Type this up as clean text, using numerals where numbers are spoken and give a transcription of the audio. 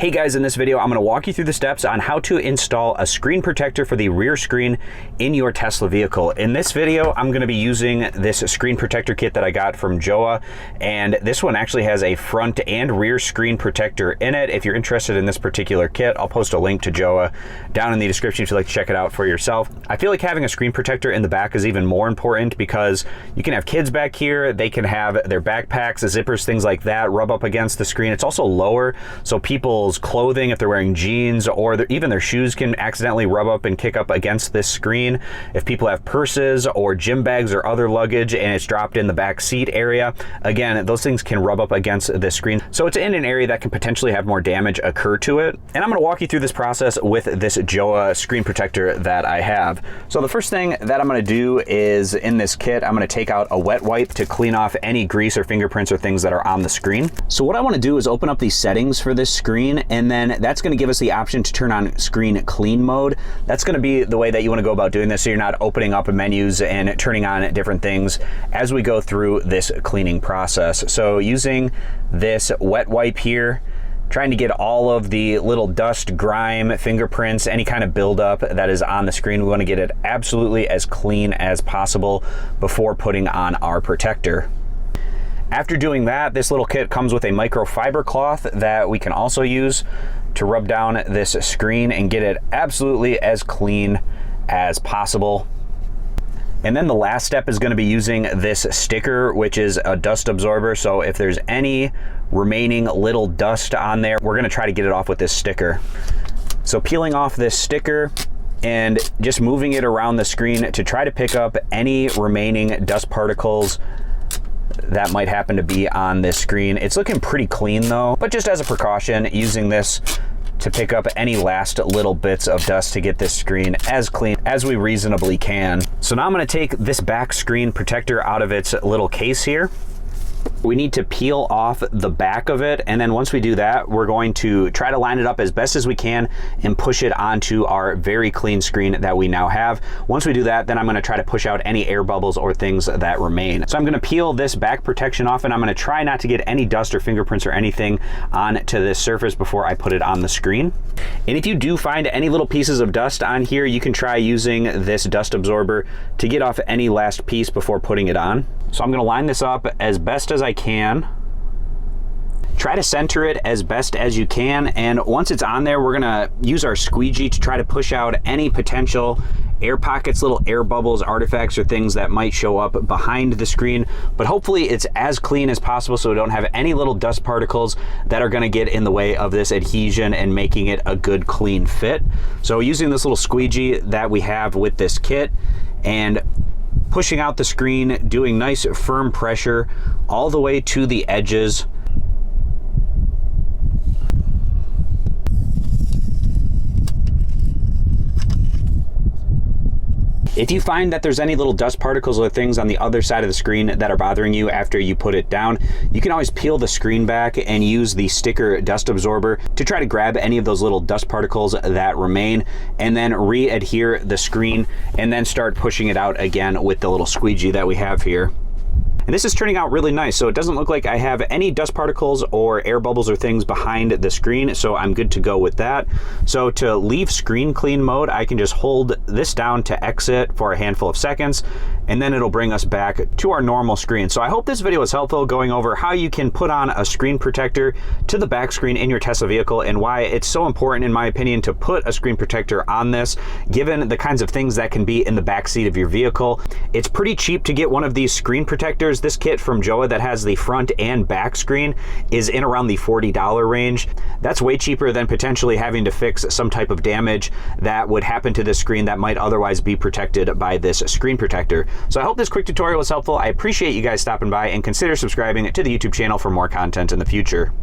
Hey guys, in this video, I'm going to walk you through the steps on how to install a screen protector for the rear screen in your Tesla vehicle. In this video, I'm going to be using this screen protector kit that I got from JOWUA, and this one actually has a front and rear screen protector in it. If you're interested in this particular kit, I'll post a link to JOWUA down in the description if you'd like to check it out for yourself. I feel like having a screen protector in the back is even more important because you can have kids back here, they can have their backpacks, zippers, things like that rub up against the screen. It's also lower, so people's clothing, if they're wearing jeans or even their shoes, can accidentally rub up and kick up against this screen. If people have purses or gym bags or other luggage and it's dropped in the back seat area, again, those things can rub up against this screen. So it's in an area that can potentially have more damage occur to it. And I'm going to walk you through this process with this JOWUA screen protector that I have. So the first thing that I'm going to do is, in this kit, I'm going to take out a wet wipe to clean off any grease or fingerprints or things that are on the screen. So what I want to do is open up these settings for this screen, and then that's going to give us the option to turn on screen clean mode. That's going to be the way that you want to go about doing this, so you're not opening up menus and turning on different things as we go through this cleaning process. So using this wet wipe here, trying to get all of the little dust, grime, fingerprints, any kind of buildup that is on the screen. We want to get it absolutely as clean as possible before putting on our protector. After doing that, this little kit comes with a microfiber cloth that we can also use to rub down this screen and get it absolutely as clean as possible. And then the last step is going to be using this sticker, which is a dust absorber. So if there's any remaining little dust on there, we're going to try to get it off with this sticker. So peeling off this sticker and just moving it around the screen to try to pick up any remaining dust particles that might happen to be on this screen. It's looking pretty clean though, but just as a precaution, using this to pick up any last little bits of dust to get this screen as clean as we reasonably can. So now I'm going to take this back screen protector out of its little case here. We need to peel off the back of it, and then once we do that, we're going to try to line it up as best as we can and push it onto our very clean screen that we now have. Once we do that, then I'm going to try to push out any air bubbles or things that remain. So I'm going to peel this back protection off, and I'm going to try not to get any dust or fingerprints or anything onto this surface before I put it on the screen. And if you do find any little pieces of dust on here, you can try using this dust absorber to get off any last piece before putting it on. So I'm going to line this up as best as I can. Try to center it as best as you can, and once it's on there, we're going to use our squeegee to try to push out any potential air pockets, little air bubbles, artifacts, or things that might show up behind the screen. But hopefully it's as clean as possible so we don't have any little dust particles that are going to get in the way of this adhesion and making it a good clean fit. So using this little squeegee that we have with this kit and pushing out the screen, doing nice firm pressure all the way to the edges. If you find that there's any little dust particles or things on the other side of the screen that are bothering you after you put it down, you can always peel the screen back and use the sticker dust absorber to try to grab any of those little dust particles that remain, and then re-adhere the screen and then start pushing it out again with the little squeegee that we have here. And this is turning out really nice, so it doesn't look like I have any dust particles or air bubbles or things behind the screen, so I'm good to go with that. So to leave screen clean mode, I can just hold this down to exit for a handful of seconds, and then it'll bring us back to our normal screen. So I hope this video was helpful, going over how you can put on a screen protector to the back screen in your Tesla vehicle and why it's so important, in my opinion, to put a screen protector on this, given the kinds of things that can be in the back seat of your vehicle. It's pretty cheap to get one of these screen protectors. This kit from JOWUA that has the front and back screen is in around the $40 range. That's way cheaper than potentially having to fix some type of damage that would happen to this screen that might otherwise be protected by this screen protector. So I hope this quick tutorial was helpful. I appreciate you guys stopping by, and consider subscribing to the YouTube channel for more content in the future.